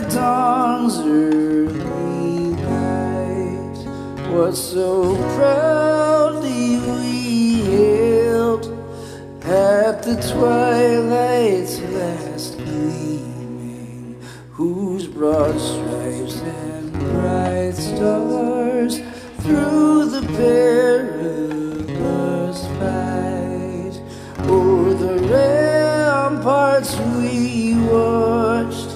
the dawn's early light, what so proudly we hailed at the twilight's last gleaming, whose broad stripes and bright stars through the perilous fight o'er the ramparts we watched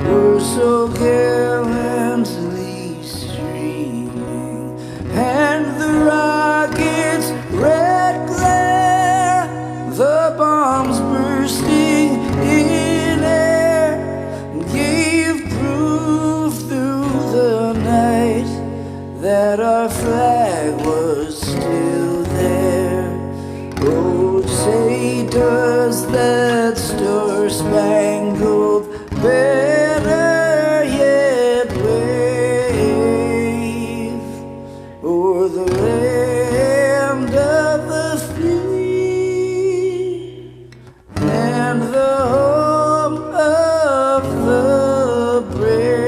were so gallantly streaming, and the rockets' red glare, the bombs bursting in air, gave proof through the night that our flag was still there. Oh, say does that star-spangled banner yet wave o'er the land of the free and the home of the brave?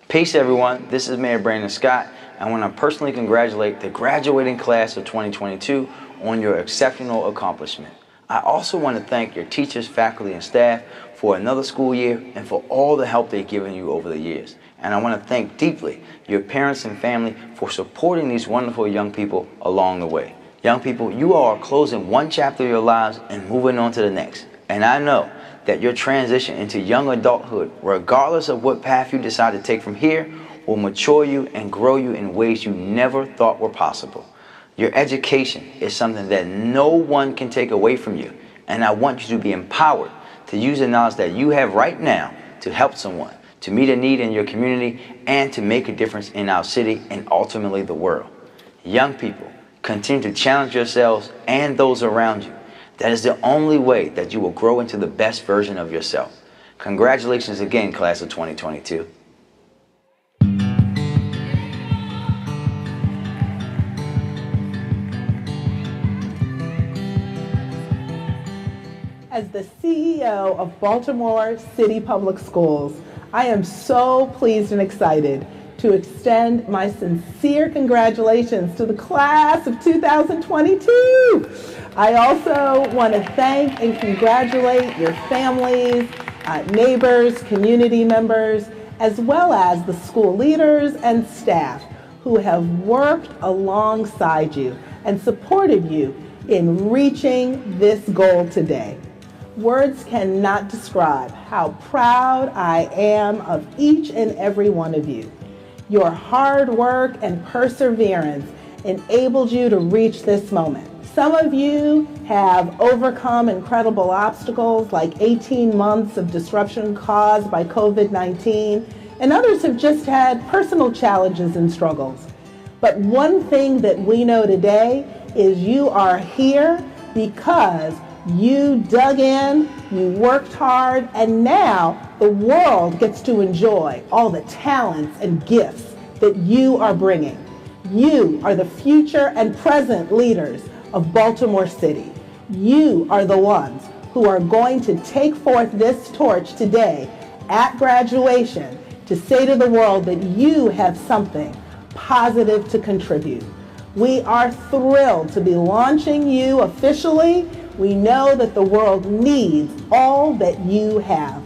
Peace everyone, this is Mayor Brandon Scott. I want to personally congratulate the graduating class of 2022 on your exceptional accomplishment. I also want to thank your teachers, faculty, and staff for another school year and for all the help they've given you over the years. And I want to thank deeply your parents and family for supporting these wonderful young people along the way. Young people, you are closing one chapter of your lives and moving on to the next. And I know that your transition into young adulthood, regardless of what path you decide to take from here, will mature you and grow you in ways you never thought were possible. Your education is something that no one can take away from you, and I want you to be empowered to use the knowledge that you have right now to help someone, to meet a need in your community, and to make a difference in our city and ultimately the world. Young people, continue to challenge yourselves and those around you. That is the only way that you will grow into the best version of yourself. Congratulations again, class of 2022. As the CEO of Baltimore City Public Schools, I am so pleased and excited to extend my sincere congratulations to the class of 2022. I also want to thank and congratulate your families, neighbors, community members, as well as the school leaders and staff who have worked alongside you and supported you in reaching this goal today. Words cannot describe how proud I am of each and every one of you. Your hard work and perseverance enabled you to reach this moment. Some of you have overcome incredible obstacles like 18 months of disruption caused by COVID-19, and others have just had personal challenges and struggles. But one thing that we know today is you are here because you dug in, you worked hard, and now the world gets to enjoy all the talents and gifts that you are bringing. You are the future and present leaders of Baltimore City. You are the ones who are going to take forth this torch today at graduation to say to the world that you have something positive to contribute. We are thrilled to be launching you officially. We know that the world needs all that you have.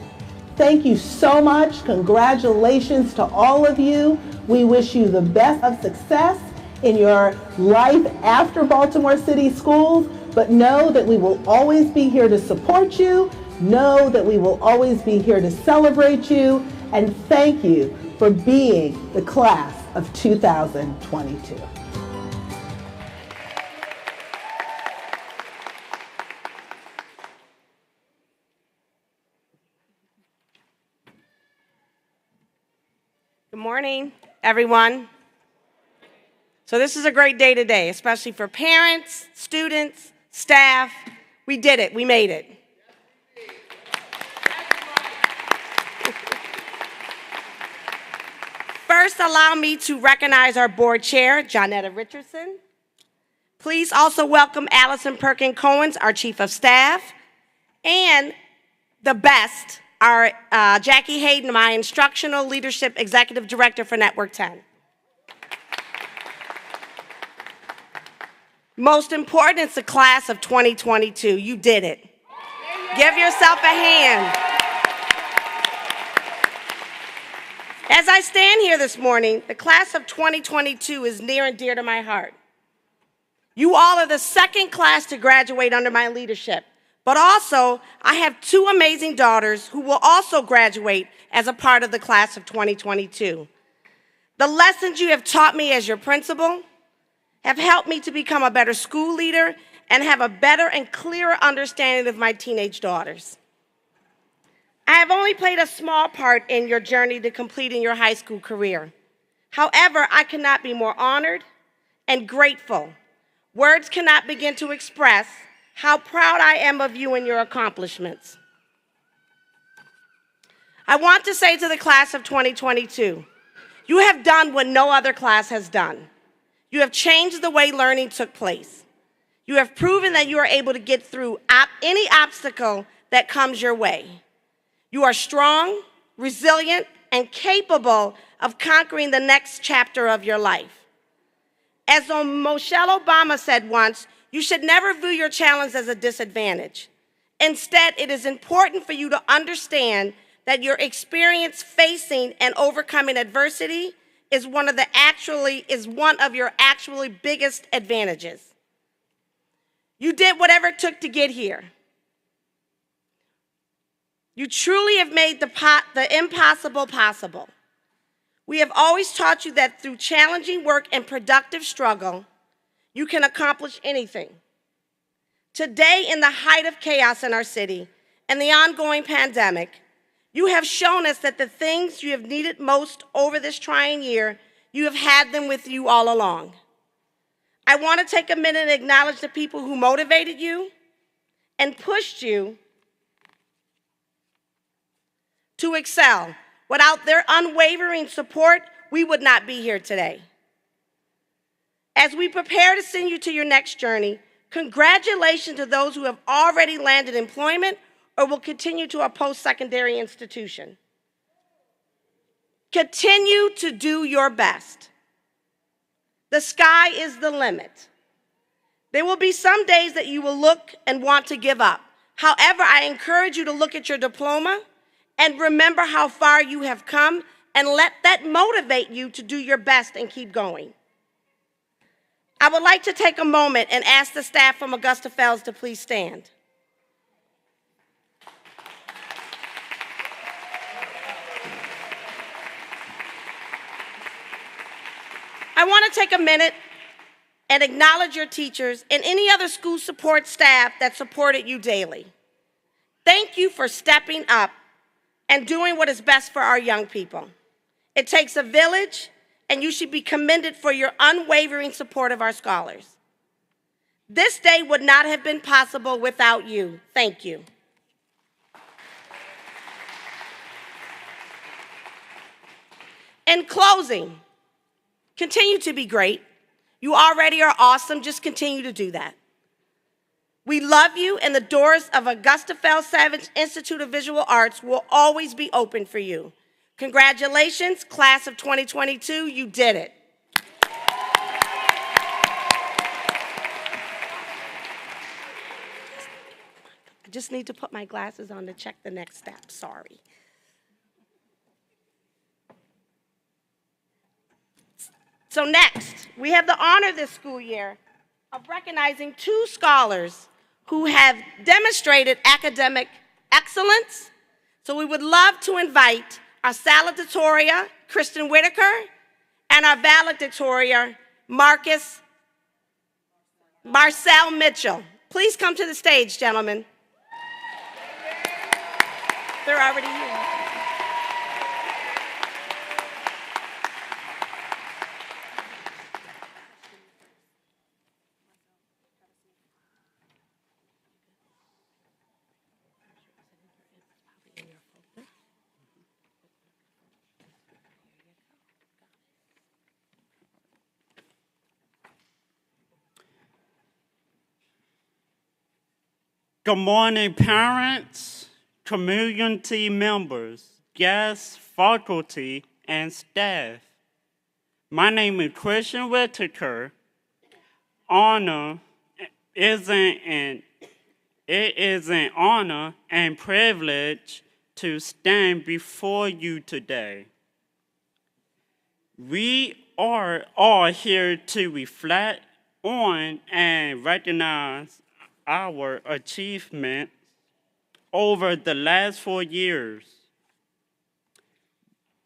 Thank you so much. Congratulations to all of you. We wish you the best of success in your life after Baltimore City Schools, but know that we will always be here to support you. Know that we will always be here to celebrate you. And thank you for being the class of 2022. Good morning, everyone. So this is a great day today, especially for parents, students, staff. We did it. We made it. First, allow me to recognize our board chair, Johnetta Richardson. Please also welcome Allison Perkin-Cohens, our chief of staff, and the best, our Jackie Hayden, my instructional leadership executive director for Network 10. Most important, it's the class of 2022. You did it. Give yourself a hand. As I stand here this morning, the class of 2022 is near and dear to my heart. You all are the second class to graduate under my leadership, but also I have two amazing daughters who will also graduate as a part of the class of 2022. The lessons you have taught me as your principal have helped me to become a better school leader and have a better and clearer understanding of my teenage daughters. I have only played a small part in your journey to completing your high school career. However, I cannot be more honored and grateful. Words cannot begin to express how proud I am of you and your accomplishments. I want to say to the class of 2022, you have done what no other class has done. You have changed the way learning took place. You have proven that you are able to get through any obstacle that comes your way. You are strong, resilient, and capable of conquering the next chapter of your life. As Michelle Obama said once, you should never view your challenge as a disadvantage. Instead, it is important for you to understand that your experience facing and overcoming adversity is one of your actually biggest advantages. You did whatever it took to get here. You truly have made the impossible possible. We have always taught you that through challenging work and productive struggle, you can accomplish anything. Today, in the height of chaos in our city and the ongoing pandemic, you have shown us that the things you have needed most over this trying year, you have had them with you all along. I want to take a minute and acknowledge the people who motivated you and pushed you to excel. Without their unwavering support, we would not be here today. As we prepare to send you to your next journey, congratulations to those who have already landed employment or will continue to a post-secondary institution. Continue to do your best. The sky is the limit. There will be some days that you will look and want to give up. However, I encourage you to look at your diploma and remember how far you have come, and let that motivate you to do your best and keep going. I would like to take a moment and ask the staff from Augusta Fells to please stand. I want to take a minute and acknowledge your teachers and any other school support staff that supported you daily. Thank you for stepping up and doing what is best for our young people. It takes a village, and you should be commended for your unwavering support of our scholars. This day would not have been possible without you. Thank you. In closing, continue to be great. You already are awesome. Just continue to do that. We love you, and the doors of Augusta Fells Savage Institute of Visual Arts will always be open for you. Congratulations, class of 2022, you did it. I just need to put my glasses on to check the next step, sorry. So next, we have the honor this school year of recognizing 2 scholars who have demonstrated academic excellence. So we would love to invite our Valedictorian, Kristen Whitaker, and our Valedictorian, Marcel Mitchell. Please come to the stage, gentlemen. They're already here. Good morning, parents, community members, guests, faculty, and staff. My name is Christian Whitaker. It is an honor and privilege to stand before you today. We are all here to reflect on and recognize our achievements over the last 4 years.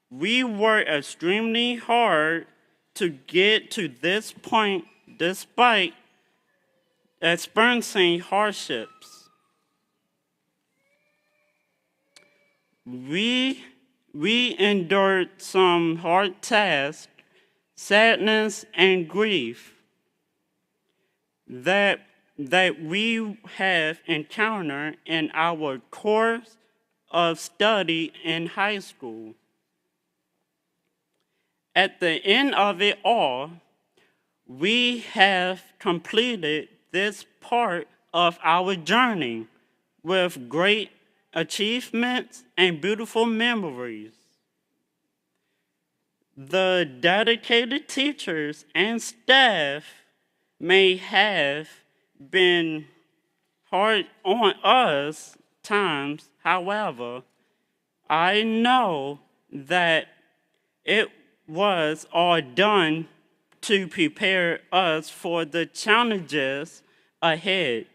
We worked extremely hard to get to this point despite experiencing hardships. We endured some hard tasks, sadness, and grief that we have encountered in our course of study in high school. At the end of it all, we have completed this part of our journey with great achievements and beautiful memories. The dedicated teachers and staff may have been hard on us times. However, I know that it was all done to prepare us for the challenges ahead.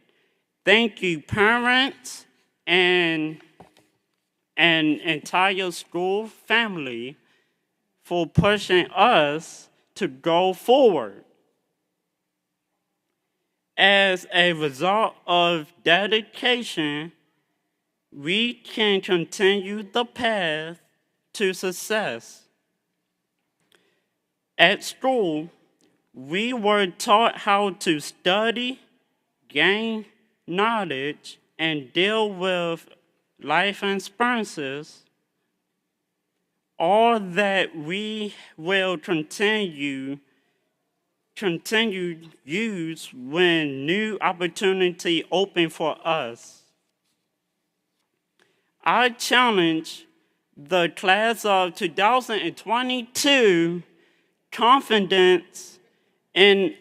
Thank you, parents and entire school family, for pushing us to go forward. As a result of dedication, we can continue the path to success. At school, we were taught how to study, gain knowledge, and deal with life experiences, all that we will continue use when new opportunity open for us. I challenge the class of 2022 confidence in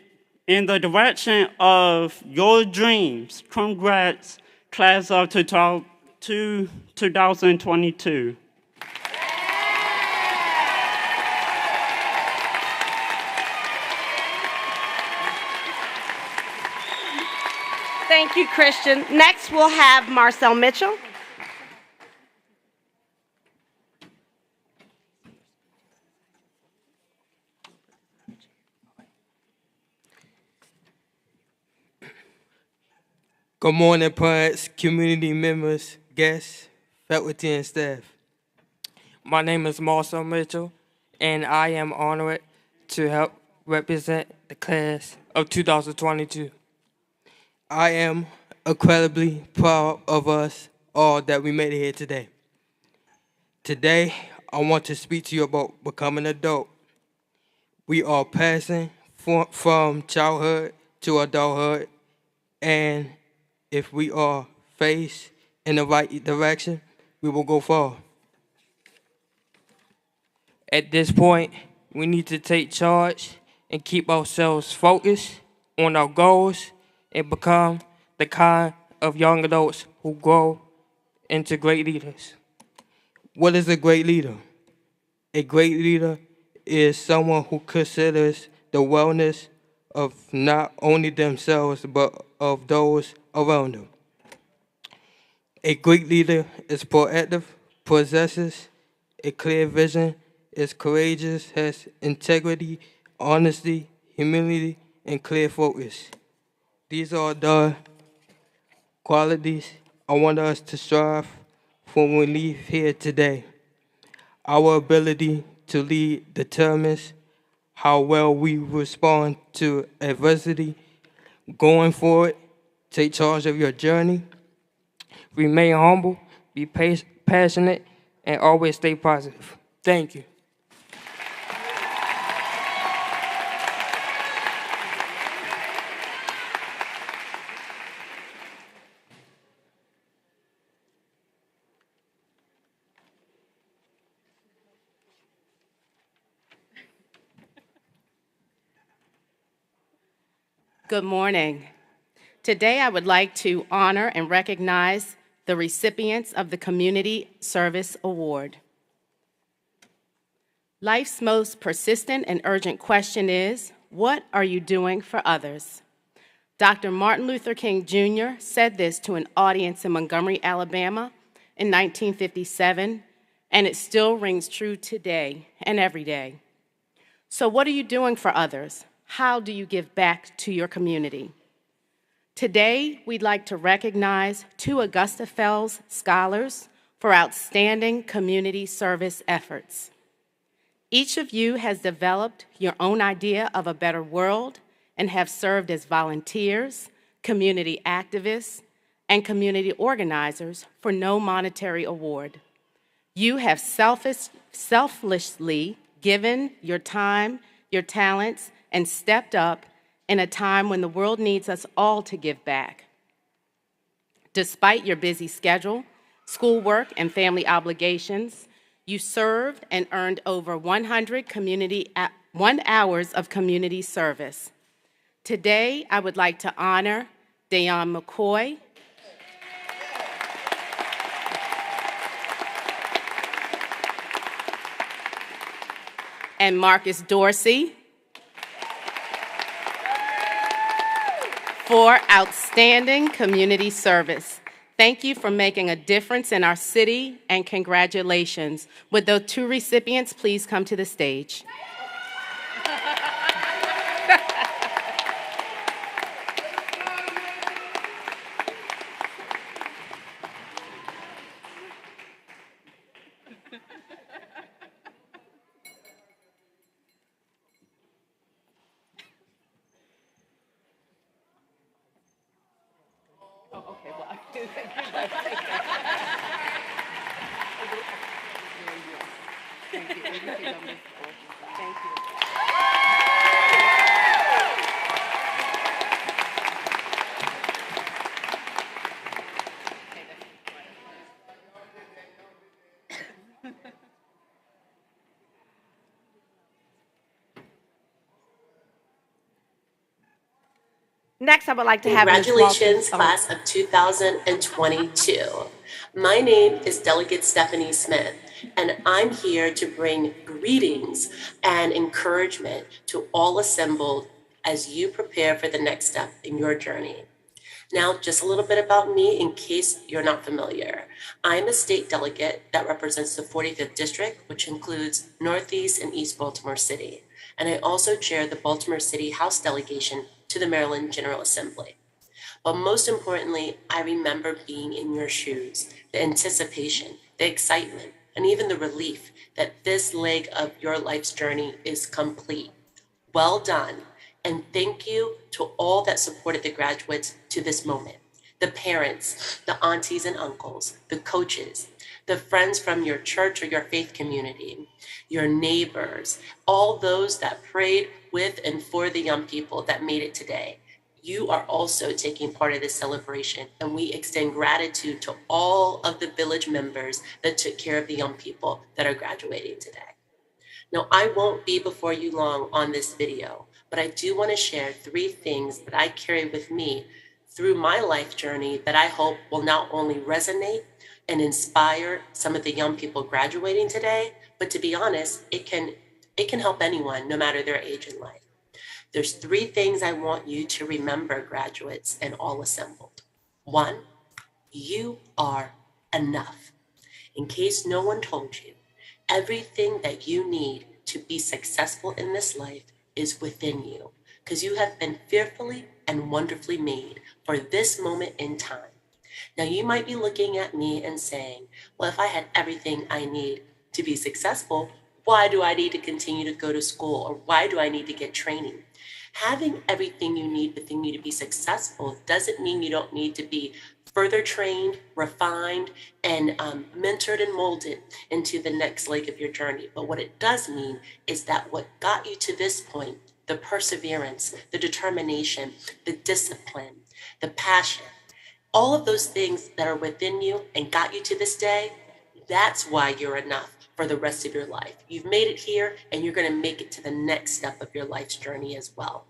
the direction of your dreams. Congrats, class of 2022. Thank you, Christian. Next, we'll have Marcel Mitchell. Good morning, parents, community members, guests, faculty, and staff. My name is Marcel Mitchell, and I am honored to help represent the class of 2022. I am incredibly proud of us all that we made it here today. Today, I want to speak to you about becoming an adult. We are passing from childhood to adulthood, and if we are faced in the right direction, we will go far. At this point, we need to take charge and keep ourselves focused on our goals and become the kind of young adults who grow into great leaders. What is a great leader? A great leader is someone who considers the wellness of not only themselves but of those around them. A great leader is proactive, possesses a clear vision, is courageous, has integrity, honesty, humility, and clear focus. These are the qualities I want us to strive for when we leave here today. Our ability to lead determines how well we respond to adversity. Going forward, take charge of your journey. Remain humble, be passionate, and always stay positive. Thank you. Good morning. Today I would like to honor and recognize the recipients of the Community Service Award. Life's most persistent and urgent question is, what are you doing for others? Dr. Martin Luther King Jr. said this to an audience in Montgomery, Alabama in 1957, and it still rings true today and every day. So what are you doing for others? How do you give back to your community? Today, we'd like to recognize 2 Augusta Fells Scholars for outstanding community service efforts. Each of you has developed your own idea of a better world and have served as volunteers, community activists, and community organizers for no monetary award. You have selflessly given your time, your talents, and stepped up in a time when the world needs us all to give back. Despite your busy schedule, schoolwork, and family obligations, you served and earned over 100 hours of community service. Today, I would like to honor Dayon McCoy, and Marcus Dorsey for outstanding community service. Thank you for making a difference in our city, and congratulations. Would those 2 recipients please come to the stage? Next, I would like to have Ms. Congratulations, Maltese. class of 2022. My name is Delegate Stephanie Smith, and I'm here to bring greetings and encouragement to all assembled as you prepare for the next step in your journey. Now, just a little bit about me in case you're not familiar. I'm a state delegate that represents the 45th District, which includes Northeast and East Baltimore City. And I also chair the Baltimore City House delegation to the Maryland General Assembly. But most importantly, I remember being in your shoes, the anticipation, the excitement, and even the relief that this leg of your life's journey is complete. Well done. And thank you to all that supported the graduates to this moment. The parents, the aunties and uncles, the coaches, the friends from your church or your faith community, your neighbors, all those that prayed with and for the young people that made it today. You are also taking part of this celebration, and we extend gratitude to all of the village members that took care of the young people that are graduating today. Now, I won't be before you long on this video, but I do want to share 3 things that I carry with me through my life journey that I hope will not only resonate and inspire some of the young people graduating today, but to be honest, it can help anyone, no matter their age in life. There's 3 things I want you to remember, graduates and all assembled. 1, you are enough. In case no one told you, everything that you need to be successful in this life is within you, because you have been fearfully and wonderfully made for this moment in time. Now, you might be looking at me and saying, well, if I had everything I need to be successful, why do I need to continue to go to school, or why do I need to get training? Having everything you need within you to be successful doesn't mean you don't need to be further trained, refined, and mentored and molded into the next leg of your journey. But what it does mean is that what got you to this point, the perseverance, the determination, the discipline, the passion, all of those things that are within you and got you to this day, that's why you're enough for the rest of your life. You've made it here, and you're going to make it to the next step of your life's journey as well.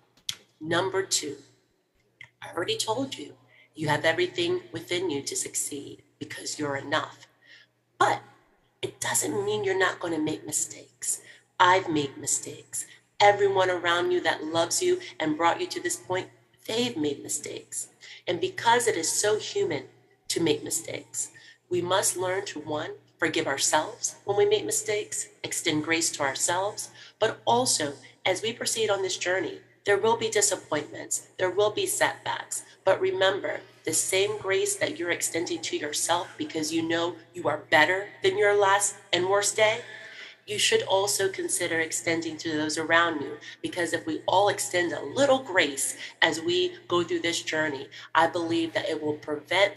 Number 2, I already told you, you have everything within you to succeed because you're enough. But it doesn't mean you're not going to make mistakes. I've made mistakes. Everyone around you that loves you and brought you to this point, they've made mistakes. And because it is so human to make mistakes, we must learn to, 1, forgive ourselves when we make mistakes, extend grace to ourselves, but also as we proceed on this journey, there will be disappointments, there will be setbacks, but remember, the same grace that you're extending to yourself because you know you are better than your last and worst day, you should also consider extending to those around you, because if we all extend a little grace as we go through this journey, I believe that it will prevent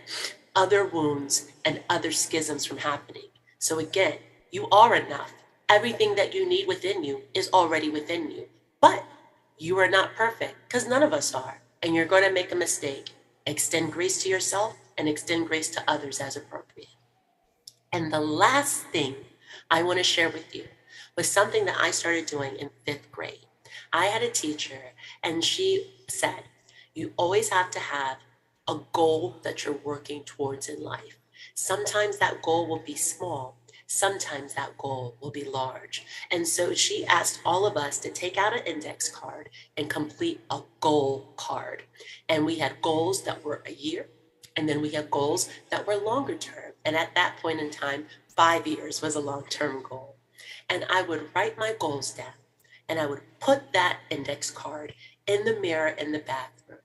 other wounds and other schisms from happening. So again, you are enough. Everything that you need within you is already within you. But you are not perfect, because none of us are. And you're going to make a mistake. Extend grace to yourself and extend grace to others as appropriate. And the last thing I want to share with you was something that I started doing in 5th grade. I had a teacher, and she said, you always have to have a goal that you're working towards in life. Sometimes that goal will be small. Sometimes that goal will be large. And so she asked all of us to take out an index card and complete a goal card. And we had goals that were a year, and then we had goals that were longer term. And at that point in time, 5 years was a long-term goal. And I would write my goals down, and I would put that index card in the mirror in the bathroom,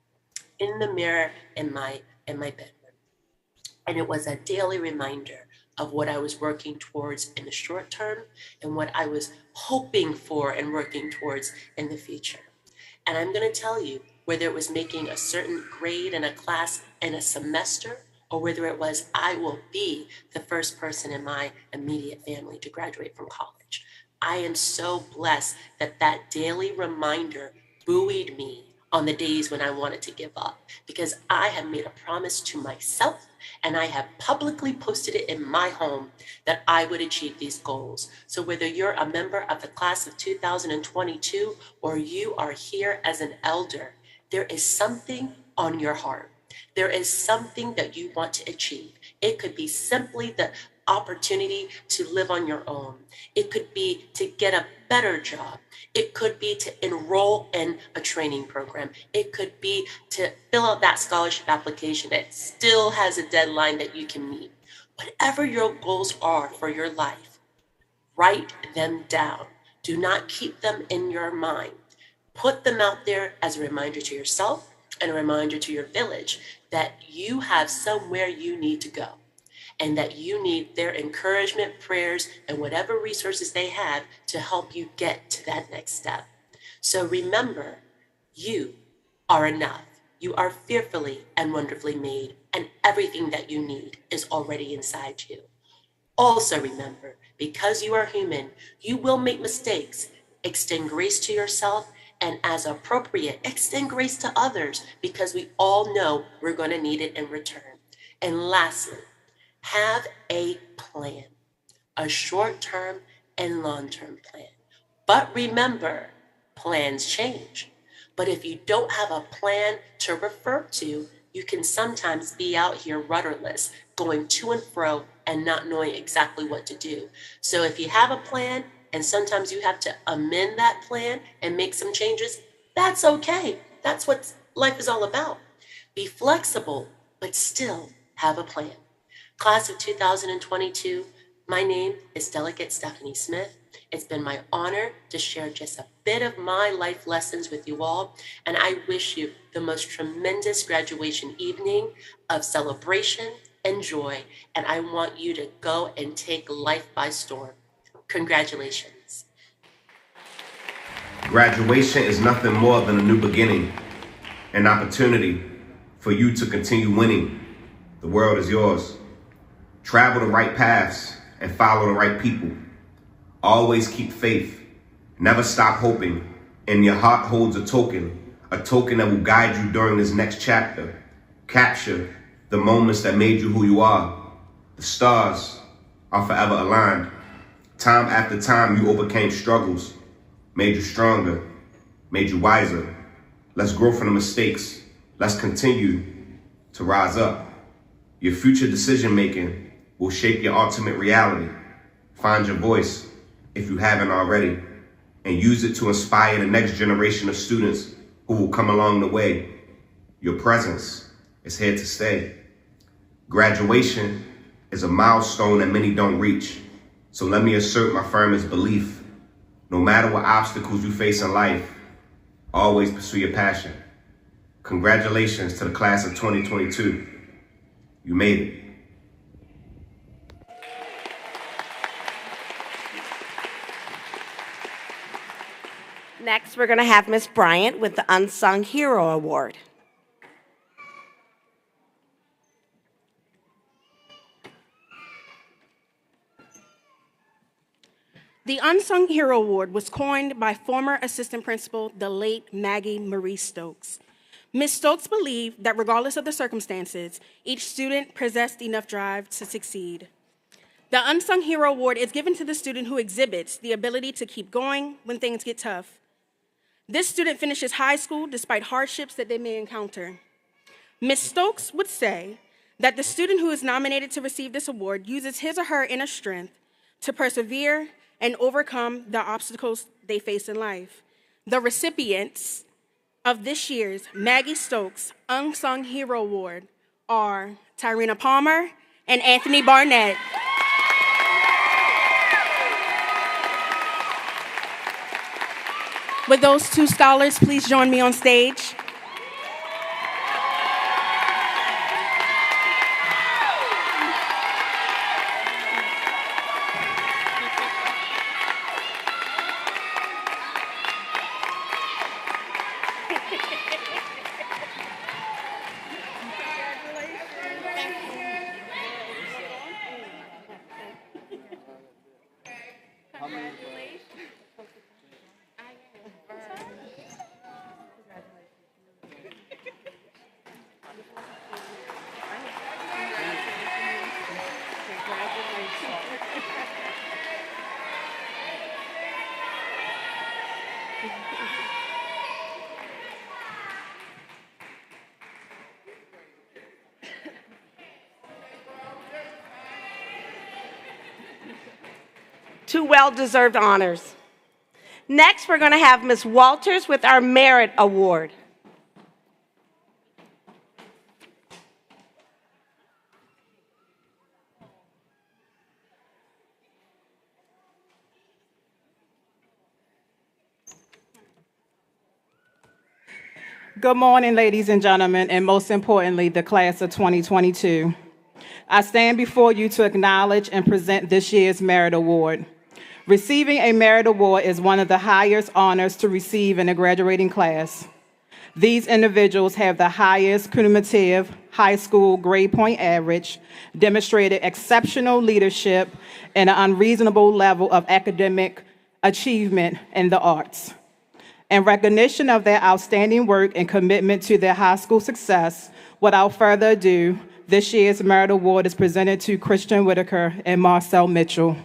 in the mirror in my bedroom. And it was a daily reminder of what I was working towards in the short term and what I was hoping for and working towards in the future. And I'm going to tell you, whether it was making a certain grade in a class in a semester, or whether it was I will be the first person in my immediate family to graduate from college, I am so blessed that that daily reminder buoyed me on the days when I wanted to give up, because I have made a promise to myself, and I have publicly posted it in my home that I would achieve these goals. So whether you're a member of the class of 2022 or you are here as an elder, there is something on your heart. There is something that you want to achieve. It could be simply the opportunity to live on your own. It could be to get a better job. It could be to enroll in a training program. It could be to fill out that scholarship application that still has a deadline that you can meet. Whatever your goals are for your life, write them down. Do not keep them in your mind. Put them out there as a reminder to yourself and a reminder to your village that you have somewhere you need to go and that you need their encouragement, prayers, and whatever resources they have to help you get to that next step. So remember, you are enough. You are fearfully and wonderfully made, and everything that you need is already inside you. Also remember, because you are human, you will make mistakes. Extend grace to yourself, and as appropriate, extend grace to others, because we all know we're going to need it in return. And lastly, have a plan, a short-term and long-term plan. But remember, plans change. But if you don't have a plan to refer to, you can sometimes be out here rudderless, going to and fro and not knowing exactly what to do. So if you have a plan and sometimes you have to amend that plan and make some changes, that's okay. That's what life is all about. Be flexible, but still have a plan. Class of 2022, my name is Delegate Stephanie Smith. It's been my honor to share just a bit of my life lessons with you all, and I wish you the most tremendous graduation evening of celebration and joy, and I want you to go and take life by storm. Congratulations. Graduation is nothing more than a new beginning, an opportunity for you to continue winning. The world is yours. Travel the right paths and follow the right people. Always keep faith. Never stop hoping. And your heart holds a token that will guide you during this next chapter. Capture the moments that made you who you are. The stars are forever aligned. Time after time, you overcame struggles, made you stronger, made you wiser. Let's grow from the mistakes. Let's continue to rise up. Your future decision-making will shape your ultimate reality. Find your voice if you haven't already, and use it to inspire the next generation of students who will come along the way. Your presence is here to stay. Graduation is a milestone that many don't reach. So let me assert my firmest belief. No matter what obstacles you face in life, always pursue your passion. Congratulations to the class of 2022. You made it. Next, we're going to have Miss Bryant with the Unsung Hero Award. The Unsung Hero Award was coined by former assistant principal, the late Maggie Marie Stokes. Ms. Stokes believed that regardless of the circumstances, each student possessed enough drive to succeed. The Unsung Hero Award is given to the student who exhibits the ability to keep going when things get tough. This student finishes high school despite hardships that they may encounter. Ms. Stokes would say that the student who is nominated to receive this award uses his or her inner strength to persevere and overcome the obstacles they face in life. The recipients of this year's Maggie Stokes Unsung Hero Award are Tyrena Palmer and Anthony Barnett. Would those two scholars please join me on stage? Two well-deserved honors. Next, we're going to have Ms. Walters with our Merit Award. Good morning, ladies and gentlemen, and most importantly, the class of 2022. I stand before you to acknowledge and present this year's Merit Award. Receiving a Merit Award is one of the highest honors to receive in a graduating class. These individuals have the highest cumulative high school grade point average, demonstrated exceptional leadership, and an unreasonable level of academic achievement in the arts. In recognition of their outstanding work and commitment to their high school success, without further ado, this year's Merit Award is presented to Christian Whitaker and Marcel Mitchell.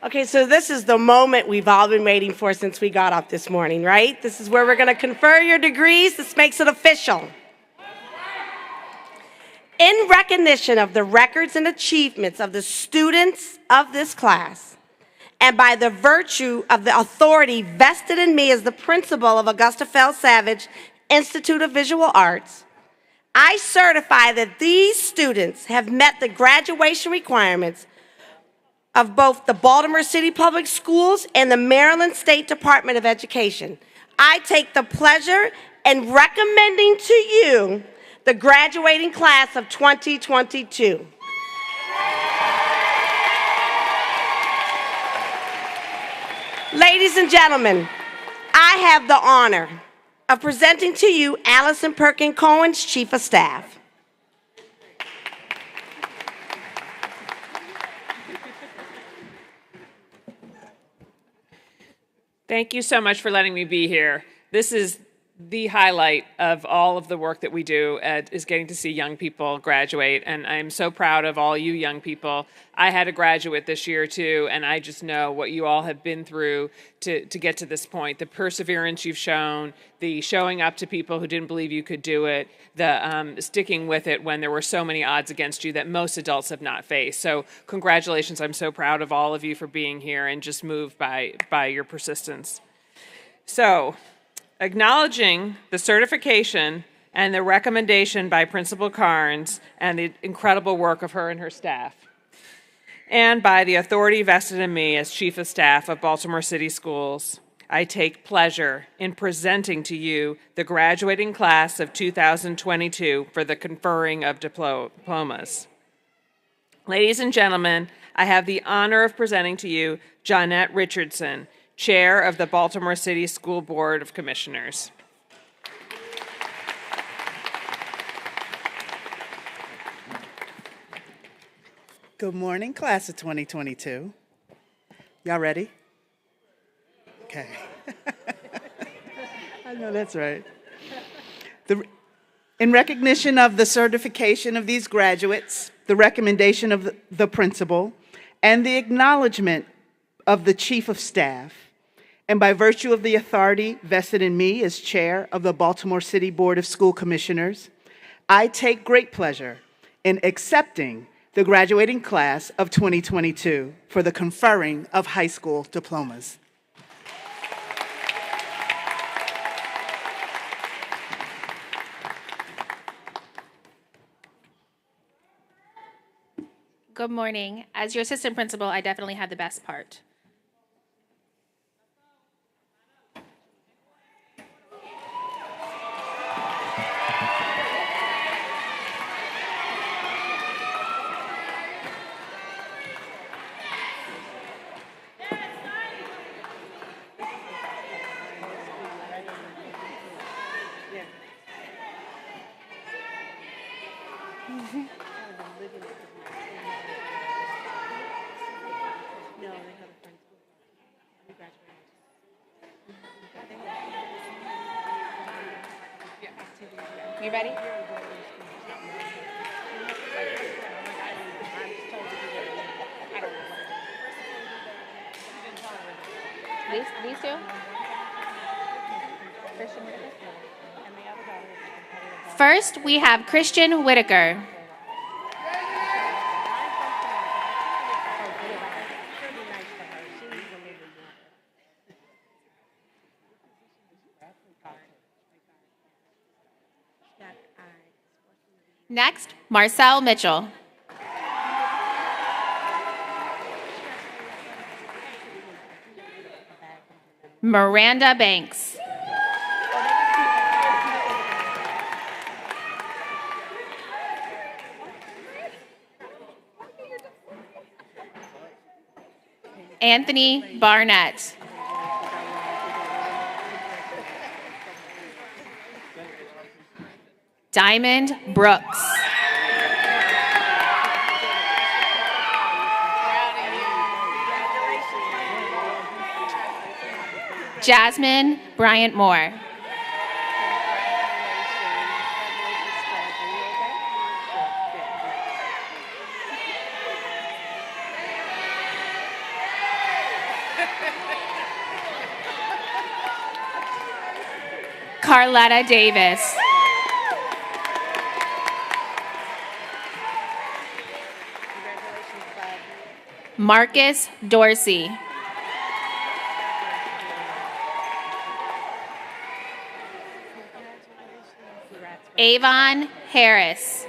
Okay, so this is the moment we've all been waiting for since we got up this morning, right? This is where we're going to confer your degrees. This makes it official. In recognition of the records and achievements of the students of this class, and by the virtue of the authority vested in me as the principal of Augusta Savage Institute of Visual Arts, I certify that these students have met the graduation requirements of both the Baltimore City Public Schools and the Maryland State Department of Education. I take the pleasure in recommending to you the graduating class of 2022. Ladies and gentlemen, I have the honor of presenting to you Allison Perkin Cohen's Chief of Staff. Thank you so much for letting me be here. This is the highlight of all of the work that we do, is getting to see young people graduate, and I'm so proud of all you young people. I had a graduate this year too, and I just know what you all have been through to get to this point. The perseverance you've shown, the showing up to people who didn't believe you could do it, the sticking with it when there were so many odds against you that most adults have not faced. So congratulations, I'm so proud of all of you for being here and just moved by your persistence. So, acknowledging the certification and the recommendation by Principal Carnes and the incredible work of her and her staff, and by the authority vested in me as Chief of Staff of Baltimore City Schools, I take pleasure in presenting to you the graduating class of 2022 for the conferring of diplomas. Ladies and gentlemen, I have the honor of presenting to you Johnette Richardson, Chair of the Baltimore City School Board of Commissioners. Good morning, class of 2022. Y'all ready? Okay. I know that's right. In recognition of the certification of these graduates, the recommendation of the principal, and the acknowledgement of the Chief of Staff, and by virtue of the authority vested in me as Chair of the Baltimore City Board of School Commissioners, I take great pleasure in accepting the graduating class of 2022 for the conferring of high school diplomas. Good morning. As your assistant principal, I definitely had the best part. You ready? These two? First, we have Christian Whitaker. Next, Marcel Mitchell. Miranda Banks. Anthony Barnett. Diamond Brooks. Jasmine Bryant Moore. Carletta Davis. Marcus Dorsey. Avon Harris.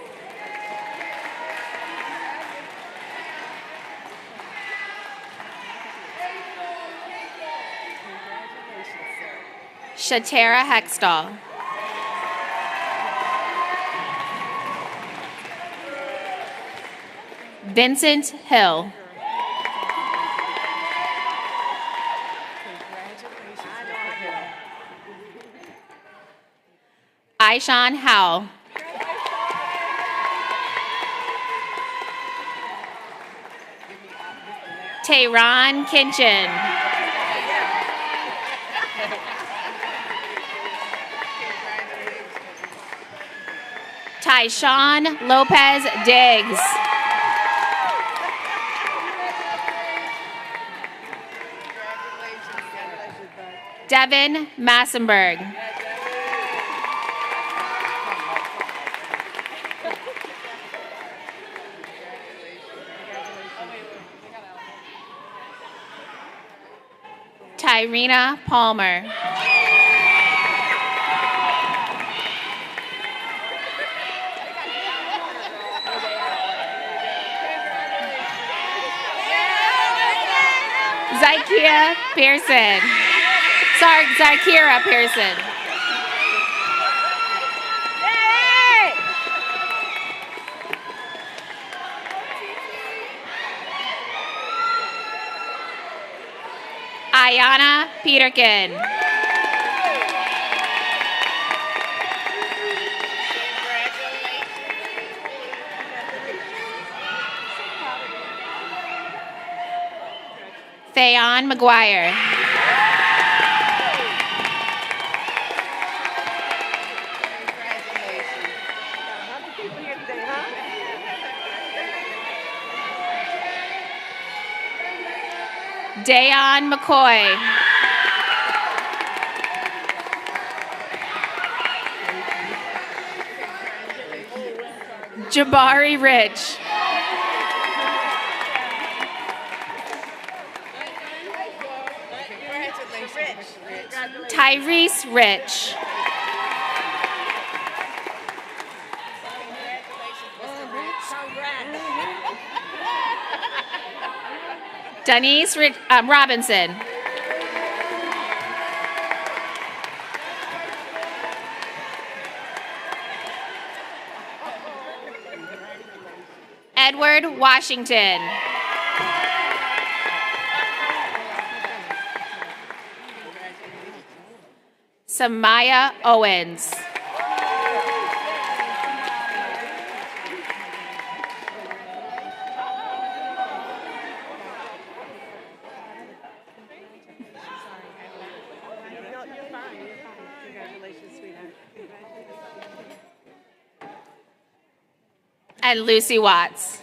Shatara Hextall. Vincent Hill. Aishan Howell. Tehran Kinchin. Tyshawn Lopez Diggs. Devin Massenberg. Tyrena Palmer. Zykia Pearson. Zykira Pearson. Ayana Peterkin. Theon McGuire. Dayon McCoy. Jabari Rich. Tyrese Rich. Denise Robinson. Edward Washington. Samaya Owens. And Lucy Watts.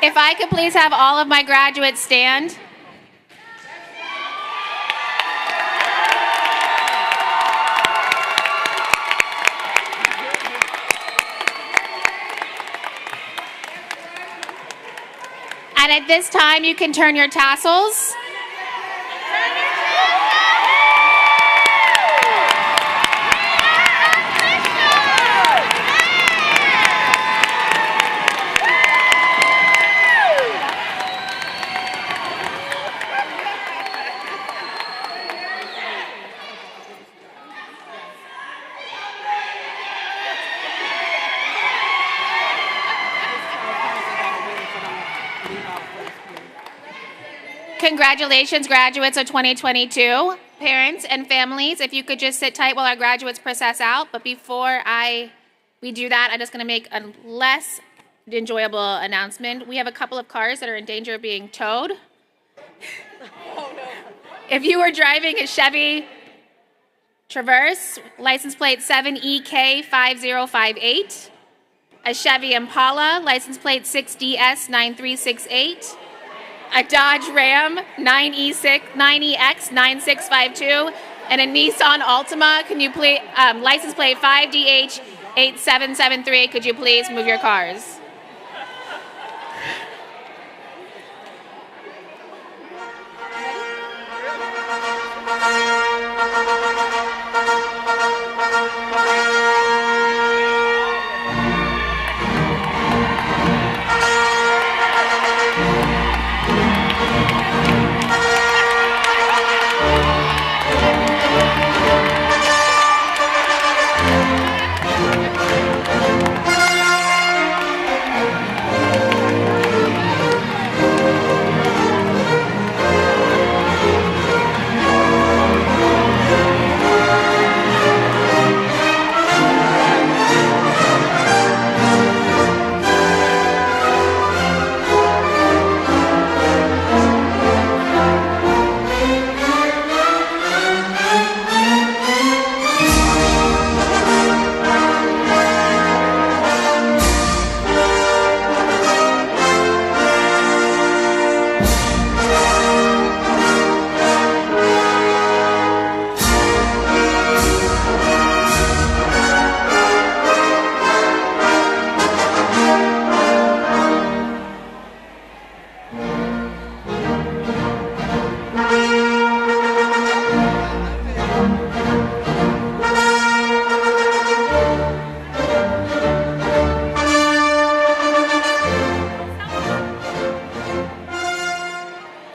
If I could please have all of my graduates stand. And at this time, you can turn your tassels. Congratulations, graduates of 2022. Parents and families, if you could just sit tight while our graduates process out. But before we do that, I'm just going to make a less enjoyable announcement. We have a couple of cars that are in danger of being towed. If you were driving a Chevy Traverse, license plate 7EK5058, a Chevy Impala, license plate 6DS9368, a Dodge Ram 9EX9652, and a Nissan Altima. Can you please, license plate 5DH8773, could you please move your cars?